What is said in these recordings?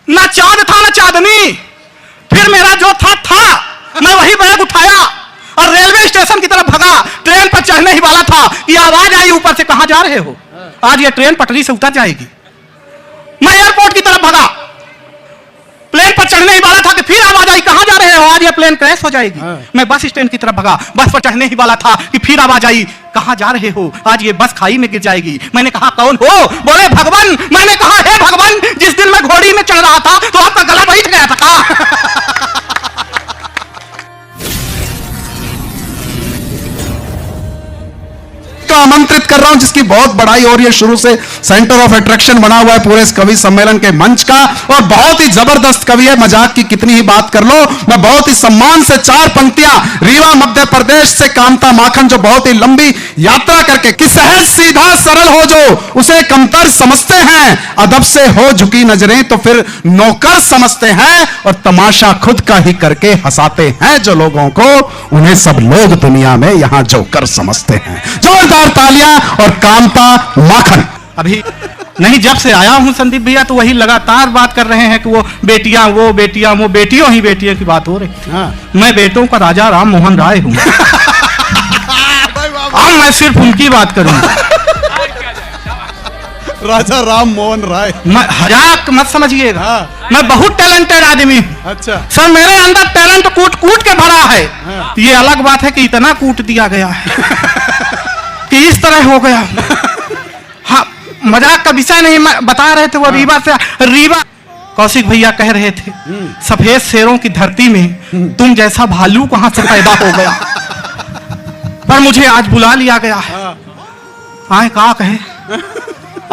ना चांद था ना चांदनी, फिर मेरा जो था मैं वही बैग उठाया और रेलवे स्टेशन की तरफ भगा। ट्रेन पर चढ़ने ही वाला था कि आवाज आई ऊपर से, कहां जा रहे हो? आज ये ट्रेन पटरी से उतर जाएगी। मैं एयरपोर्ट की तरफ भगा, प्लेन पर चढ़ने ही वाला था कि फिर आवाज आई, कहां जा रहे हो? आज ये प्लेन क्रैश हो जाएगी। मैं बस स्टैंड की तरफ भगा, बस पर चढ़ने ही वाला था कि फिर आवाज आई, कहां जा रहे हो? आज ये बस खाई में गिर जाएगी। मैंने कहा कौन हो? बोले भगवान। मैंने कहा हे भगवान, जिस दिन मैं घोड़ी में चढ़ रहा था तो आपका गला बैठ गया था। आमंत्रित कर रहा हूं, जिसकी बहुत बड़ाई हो रही है, शुरू से सेंटर ऑफ अट्रैक्शन बना हुआ है पूरे इस कवि सम्मेलन के मंच का, और बहुत ही जबरदस्त कवि है। मजाक की कितनी ही बात कर लो, मैं बहुत ही सम्मान से 4 पंक्तियां रीवा मध्य प्रदेश से कामता माखन, जो बहुत ही लंबी यात्रा करके कि सहज सीधा सरल हो जो उसे कमतर समझते हैं, अदब से हो झुकी नजरें तो फिर नौकर समझते हैं, और तमाशा खुद का ही करके हंसाते हैं जो लोगों को, उन्हें सब लोग दुनिया में यहां जोकर समझते हैं। जोरदार तालियां और कामता माखन। अभी नहीं, जब से आया हूं संदीप भैया तो वही लगातार बात कर रहे हैं कि वो बेटियां वो बेटियों ही बेटियों की बात हो रही। मैं बेटों का राजा राम मोहन राय हूं। अब मैं सिर्फ उनकी बात करूंगा। राजा राम मोहन राय, मजाक मत समझिएगा। मैं बहुत टैलेंटेड आदमी हूं। अच्छा सर, मेरे अंदर टैलेंट कूट कूट के भरा है। ये अलग बात है कि इतना कूट दिया गया है कि इस तरह हो गया। हाँ, मजाक का विषय नहीं, मैं बता रहे थे वो रीवा से। रीवा कौशिक भैया कह रहे थे सफेद शेरों की धरती में तुम जैसा भालू कहां से पैदा हो गया, पर मुझे आज बुला लिया गया है। आए कहा कहे,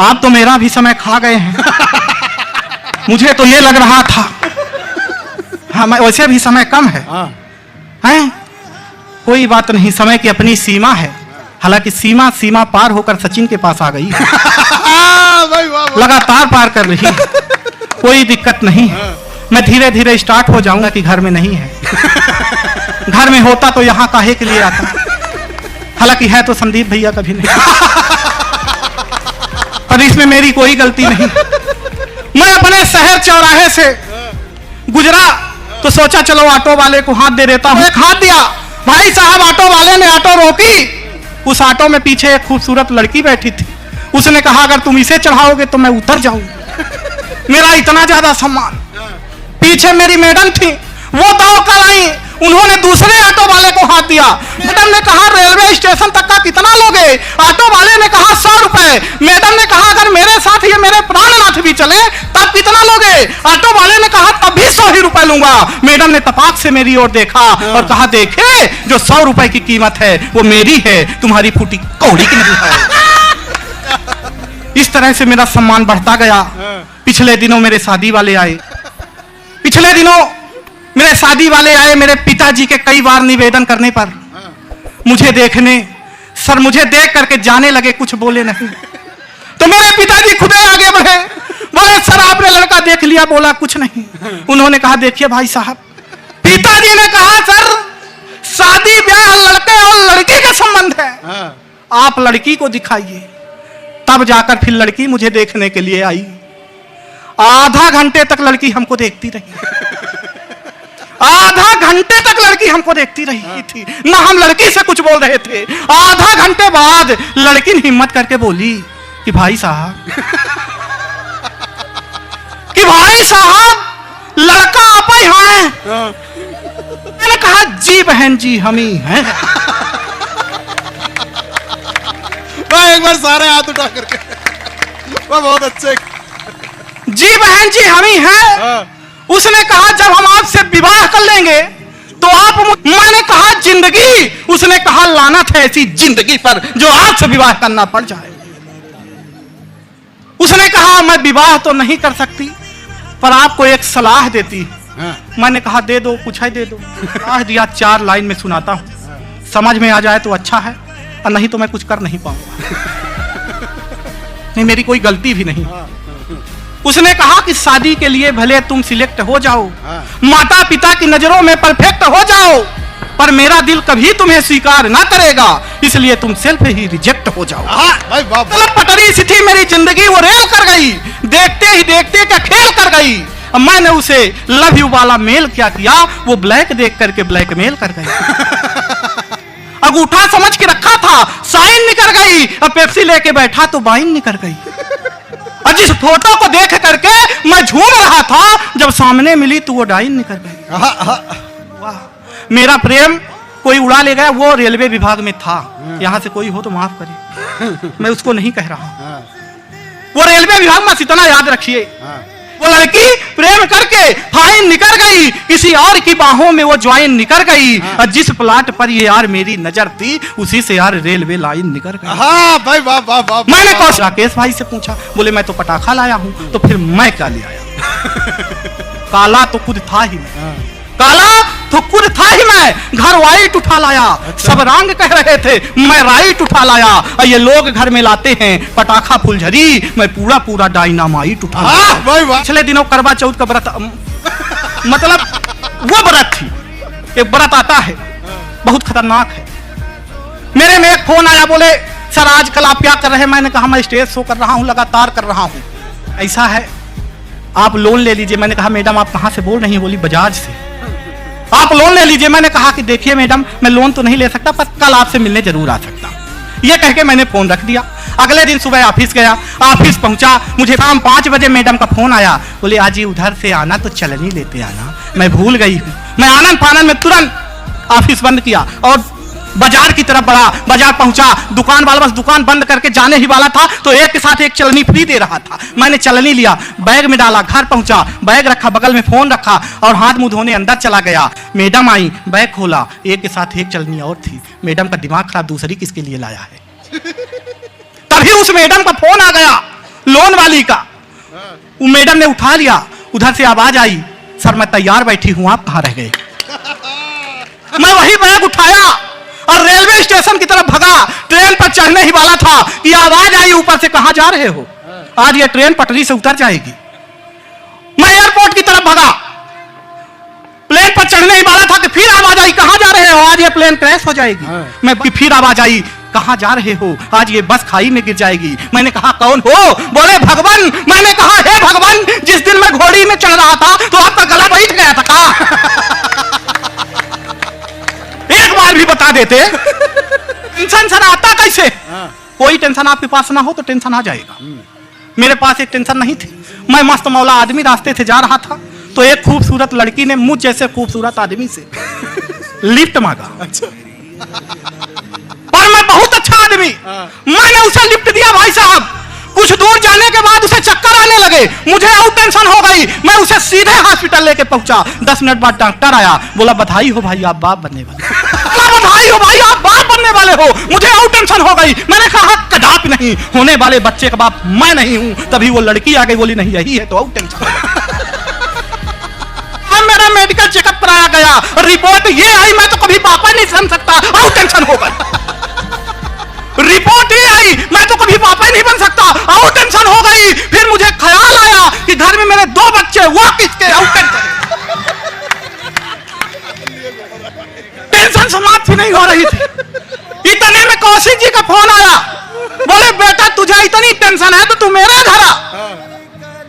आप तो मेरा भी समय खा गए हैं। मुझे तो ये लग रहा था, हाँ वैसे भी समय कम है। हैं? कोई बात नहीं, समय की अपनी सीमा है। हालांकि सीमा पार होकर सचिन के पास आ गई। लगातार पार कर रही है, कोई दिक्कत नहीं है। मैं धीरे धीरे स्टार्ट हो जाऊंगा कि घर में नहीं है। घर में होता तो यहां काहे के लिए आता। हालांकि है तो संदीप भैया का भी नहीं, पर इसमें मेरी कोई गलती नहीं। मैं अपने शहर चौराहे से गुजरा तो सोचा चलो ऑटो वाले को हाथ दे देता हूं। एक हाथ दिया, भाई साहब ऑटो वाले ने ऑटो रोकी। उस ऑटो में पीछे एक खूबसूरत लड़की बैठी थी। उसने कहा अगर तुम इसे चढ़ाओगे तो मैं उतर जाऊंगा। मेरा इतना ज्यादा सम्मान। पीछे मेरी मैडम थी, वो दाव कर आई। उन्होंने दूसरे ऑटो वाले को हाथ दिया। मैडम ने कहा रेलवे स्टेशन तक का कितना लोगे? ऑटो वाले ने कहा 100 रुपए। मैडम ने कहा अगर मेरे साथ ये मेरे प्राणनाथ भी चले तब कितना लोगे? ऑटो वाले ने कहा तब भी 100 ही रुपए लूंगा। मैडम ने तपाक से मेरी ओर देखा और कहा देखे, जो 100 रुपए की कीमत है वो मेरी है, तुम्हारी फूटी कौड़ी की नहीं है। इस तरह से मेरा सम्मान बढ़ता गया। पिछले दिनों मेरे शादी वाले आए। मेरे पिताजी के कई बार निवेदन करने पर मुझे देखने, सर मुझे देख करके जाने लगे, कुछ बोले नहीं। तो मेरे पिताजी खुद आगे बढ़े, बोले सर आपने लड़का देख लिया? बोला कुछ नहीं। उन्होंने कहा देखिए भाई साहब, पिताजी ने कहा सर शादी ब्याह लड़के और लड़की का संबंध है, आप लड़की को दिखाइए। तब जाकर फिर लड़की मुझे देखने के लिए आई। आधा घंटे तक लड़की हमको देखती रही। आधा घंटे तक लड़की हमको देखती रही थी, ना हम लड़की से कुछ बोल रहे थे। आधा घंटे बाद लड़की ने हिम्मत करके बोली कि भाई साहब लड़का आप ही हैं। मैंने कहा जी बहन जी हम ही हैं। एक बार सारे हाथ उठा करके, वो बहुत अच्छे। जी बहन जी हम ही हैं। उसने कहा जब हम आपसे विवाह कर लेंगे तो आप, मैंने कहा जिंदगी। उसने कहा लानत है ऐसी जिंदगी पर जो आपसे विवाह करना पड़ जाए। उसने कहा मैं विवाह तो नहीं कर सकती पर आपको एक सलाह देती। मैंने कहा दे दो, कुछ है दे दो। सलाह दिया, 4 लाइन में सुनाता हूं, समझ में आ जाए तो अच्छा है और नहीं तो मैं कुछ कर नहीं पाऊंगा। नहीं मेरी कोई गलती भी नहीं। उसने कहा कि शादी के लिए भले तुम सिलेक्ट हो जाओ, माता पिता की नजरों में परफेक्ट हो जाओ, पर मेरा दिल कभी तुम्हें स्वीकार ना करेगा, इसलिए तुम सेल्फ ही रिजेक्ट हो जाओ। पटरी सी थी मेरी जिंदगी, वो रेल कर गई। देखते ही देखते क्या खेल कर गई। अब मैंने उसे लव यू वाला मेल क्या किया, वो ब्लैक देख करके ब्लैकमेल कर गई। अंगूठा समझ के रखा था, साइन निकल गई। अब पेप्सी लेके बैठा तो बाइन निकल गई। और जिस फोटो को देख करके मैं झूम रहा था, जब सामने मिली तो वो डाइन निकल गई। वाह, मेरा प्रेम कोई उड़ा ले गया, वो रेलवे विभाग में था। यहां से कोई हो तो माफ करिए, मैं उसको नहीं कह रहा हूं। वो रेलवे विभाग में, इतना याद रखिए, वो लड़की प्रेम करके फाइन निकल गई, किसी और की बाहों में वो ज्वाइन निकल गई। और जिस प्लाट पर ये यार मेरी नजर थी, उसी से यार रेलवे लाइन निकल गई। हाँ भाई, वाह वाह वाह। मैंने राकेश भाई से पूछा, बोले मैं तो पटाखा लाया हूं। तो फिर मैं क्या ले आया? काला तो खुद था ही मैं, काला तो खुद था ही मैं। घर वाइट उठा लाया, सब रंग कह रहे थे, मैं राइट उठा लाया। और ये लोग घर में लाते हैं पटाखा फुलझड़ी, मैं पूरा पूरा डायनामाइट उठा लाया। पिछले दिनों करवा चौथ का व्रत, मतलब वो व्रत थी, एक व्रत आता है बहुत खतरनाक है। मेरे में एक फोन आया, बोले सर आजकल आप क्या कर रहे हैं? मैंने कहा मैं स्टेज शो कर रहा हूं, लगातार कर रहा हूं। ऐसा है आप लोन ले लीजिए। मैंने कहा मैडम आप कहां से बोल रही हैं? बोली बजाज से। आप लोन ले लीजिए। मैंने कहा कि देखिए मैडम, मैं लोन तो नहीं ले सकता, पर कल आपसे मिलने जरूर आ सकता। ये कह के मैंने फोन रख दिया। अगले दिन सुबह ऑफिस गया, ऑफिस पहुंचा, मुझे शाम 5 बजे मैडम का फोन आया, बोले आज ही उधर से आना तो चलनी लेते आना। मैं भूल गई हूँ। मैं आनंद फानंद में तुरंत ऑफिस बंद किया और बाजार की तरफ बढ़ा। बाजार पहुंचा, दुकान वाला बस दुकान बंद करके जाने ही वाला था, तो एक के साथ एक चलनी फ्री दे रहा था। मैंने चलनी लिया, बैग में डाला, घर पहुंचा, बैग रखा, बगल में फोन रखा और हाथ मुंह धोने अंदर चला गया। मैडम आई, बैग खोला, एक के साथ एक चलनी और थी। मैडम का दिमाग खराब, दूसरी किसके लिए लाया है? तभी उस मैडम का फोन आ गया, लोन वाली का। वो मैडम ने उठा लिया, उधर से आवाज आई, सर मैं तैयार बैठी हूं, आप कहां रह गए? मैं वही बैग उठाया और रेलवे स्टेशन की तरफ भगा। ट्रेन पर चढ़ने ही वाला था कि आवाज आई ऊपर से, कहां जा रहे हो? आज ये ट्रेन पटरी से उतर जाएगी। मैं एयरपोर्ट की तरफ भगा, प्लेन पर चढ़ने ही वाला था कि फिर आवाज आई, कहां जा रहे हो? आज ये प्लेन क्रैश हो जाएगी। मैं फिर आवाज आई, कहां जा रहे हो? आज ये बस खाई में गिर जाएगी। मैंने कहा कौन हो? बोले भगवान। मैंने कहा हे भगवान, जिस दिन मैं घोड़ी में चढ़ रहा था तो आपका गला बैठ गया था का? एक बार भी बता देते। टेंशन सर आता कैसे? कोई टेंशन आपके पास ना हो तो टेंशन आ जाएगा। मेरे पास एक टेंशन नहीं थी। मैं मस्त मौला आदमी रास्ते से जा रहा था, तो एक खूबसूरत लड़की ने मुझ जैसे खूबसूरत आदमी से लिफ्ट मांगा। पर मैं बहुत अच्छा आदमी, मैंने उसे लिफ्ट दिया। भाई साहब कुछ दूर जाने के बाद उसे चक्कर आने लगे, मुझे और टेंशन हो गई। मैं उसे सीधे हॉस्पिटल लेके पहुंचा। 10 मिनट बाद डॉक्टर आया, बोला बधाई हो भाई आप बाप बनने वाले। बधाई हो भाई आप बाप बनने वाले हो। मुझे और टेंशन हो गई। मैंने कहा कदापि नहीं, होने वाले बच्चे का बाप मैं नहीं हूं। तभी वो लड़की आ गई, बोली नहीं यही है तो और टेंशन। मेरा मेडिकल चेकअप कराया गया, रिपोर्ट ये आई, मैं तो कभी पापा नहीं समझ सकता, और टेंशन हो गई। रिपोर्ट ये आई, मैं तो कभी पापा ही नहीं बन सकता, और टेंशन हो गई। फिर मुझे ख्याल आया कि घर में मेरे 2 बच्चे, वो किसके? और टेंशन समाप्त ही नहीं हो रही थी। इतने में कौशिक जी का फोन आया, बोले बेटा तुझे इतनी टेंशन है तो तू मेरे घर आ।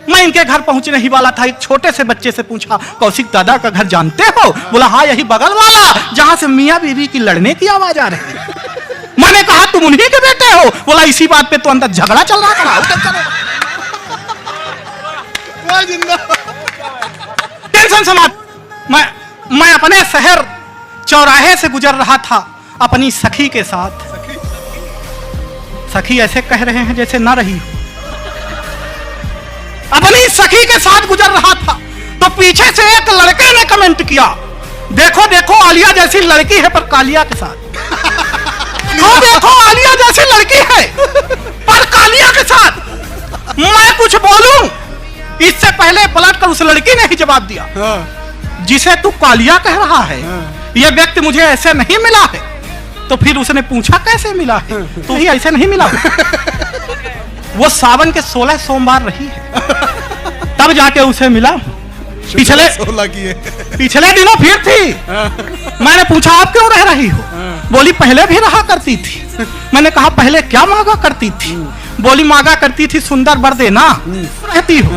मैं इनके घर पहुंचने ही वाला था, एक छोटे से बच्चे से पूछा, कौशिक दादा का घर जानते हो? बोला हाँ यही बगल वाला, जहां से मियां बीवी की लड़ने की आवाज आ रही है। मैंने कहा तुम उन्हीं के बेटे हो? बोला इसी बात पे तो अंदर झगड़ा चल रहा था। टेंशन समाप्त। मैं अपने शहर चौराहे से गुजर रहा था अपनी सखी के साथ। सखी ऐसे कह रहे हैं जैसे ना रही। अपनी सखी के साथ गुजर रहा था तो पीछे से एक लड़के ने कमेंट किया, देखो देखो आलिया जैसी लड़की है पर कालिया के साथ। देखो आलिया जैसी लड़की है पर कालिया के साथ। मैं कुछ बोलूं इससे पहले पलट कर उस लड़की ने ही जवाब दिया, जिसे तू कालिया कह रहा है यह व्यक्ति मुझे ऐसे नहीं मिला है। तो फिर उसने पूछा कैसे मिला है? तो ही ऐसे नहीं मिला। वो सावन के 16 सोमवार रही है तब जाके उसे मिला। पिछले दिनों फिर थी। मैंने पूछा आप क्यों रह रही हो? बोली पहले भी रहा करती थी। मैंने कहा पहले क्या मांगा करती थी? बोली मांगा करती थी सुंदर वर देना, रहती हो।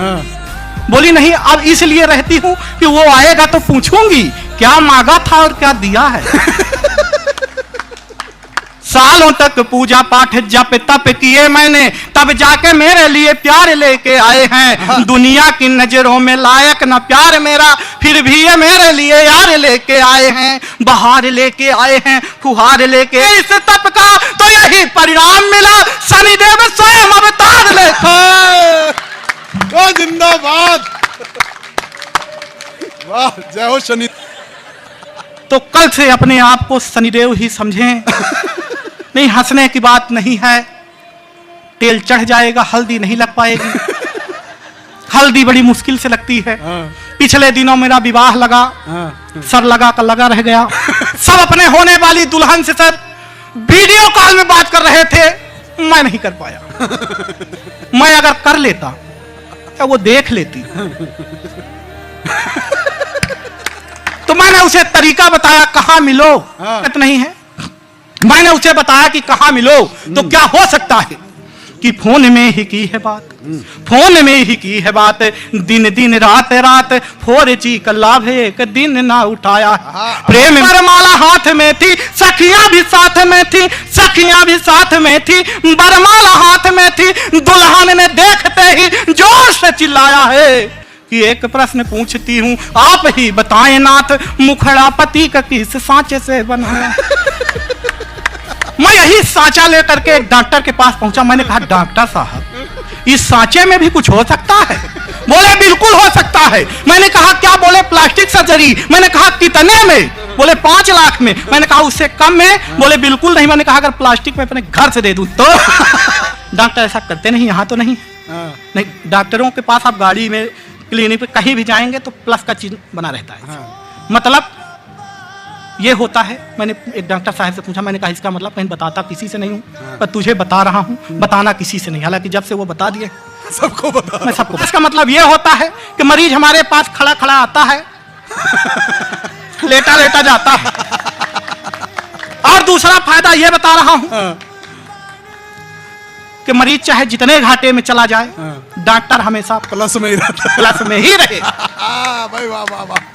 बोली नहीं, अब इसलिए रहती हूं कि वो आएगा तो पूछूंगी क्या मांगा था और क्या दिया है। सालों तक पूजा पाठ जप तप किए मैंने, तब जाके मेरे लिए प्यार लेके आए हैं। दुनिया की नजरों में लायक न प्यार मेरा, फिर भी ये मेरे लिए यार लेके आए हैं। बहार लेके आए हैं, फुहार लेके, इस तप का तो यही परिणाम मिला, शनिदेव स्वयं अवतार लेके। वाह जिंदाबाद, वाह जय हो शनि। तो कल से अपने आप को शनिदेव ही समझें। नहीं, हंसने की बात नहीं है, तेल चढ़ जाएगा, हल्दी नहीं लग पाएगी। हल्दी बड़ी मुश्किल से लगती है। पिछले दिनों मेरा विवाह लगा, सर लगा कर लगा रह गया। सब अपने होने वाली दुल्हन से सर वीडियो कॉल में बात कर रहे थे, मैं नहीं कर पाया। मैं अगर कर लेता तो वो देख लेती। तो मैंने उसे तरीका बताया, कहां मिलो नहीं है। मैंने उसे बताया कि कहां मिलो, तो क्या हो सकता है कि फोन में ही की है बात, फोन में ही की है बात। दिन दिन रात रात 4G का लाभ एक दिन ना उठाया। प्रेम बरमाला हाथ में थी, सखियां भी साथ में थी, सखियां भी साथ में थी, बरमाला हाथ में थी। दुल्हन ने देखते ही जोर से चिल्लाया है कि एक प्रश्न पूछती हूँ, आप ही बताएं नाथ, मुखड़ा पति का किस सांचे से बनाया। मैं यही सांचा लेकर के एक डॉक्टर के पास पहुंचा। मैंने कहा, डॉक्टर साहब इस सांचे में भी कुछ हो सकता है? बोले बिल्कुल हो सकता है। मैंने कहा क्या? बोले प्लास्टिक सर्जरी। मैंने कहा कितने में? बोले 5 लाख में। मैंने कहा उससे कम में? बोले बिल्कुल नहीं। मैंने कहा अगर प्लास्टिक में अपने घर से दे दूं तो? डॉक्टर ऐसा करते नहीं, यहाँ तो नहीं। नहीं, डॉक्टरों के पास आप गाड़ी में, क्लिनिक पे कहीं भी जाएंगे तो प्लस का चिन्ह बना रहता है। मतलब ये होता है। मैंने एक डॉक्टर साहब से पूछा, मैंने कहा इसका मतलब कहीं बताता किसी से नहीं हूँ, पर तुझे बता रहा हूँ, बताना किसी से नहीं। हालांकि जब से वो बता दिए सबको बता, मैं सबको। इसका मतलब ये होता है कि मरीज हमारे पास खड़ा खड़ा आता है, लेटा लेटा जाता है। और दूसरा फायदा ये बता रहा हूँ कि मरीज चाहे जितने घाटे में चला जाए, डॉक्टर हमेशा प्लस में ही रहता है। प्लस में ही रहे। भाई वाह वाह वाह।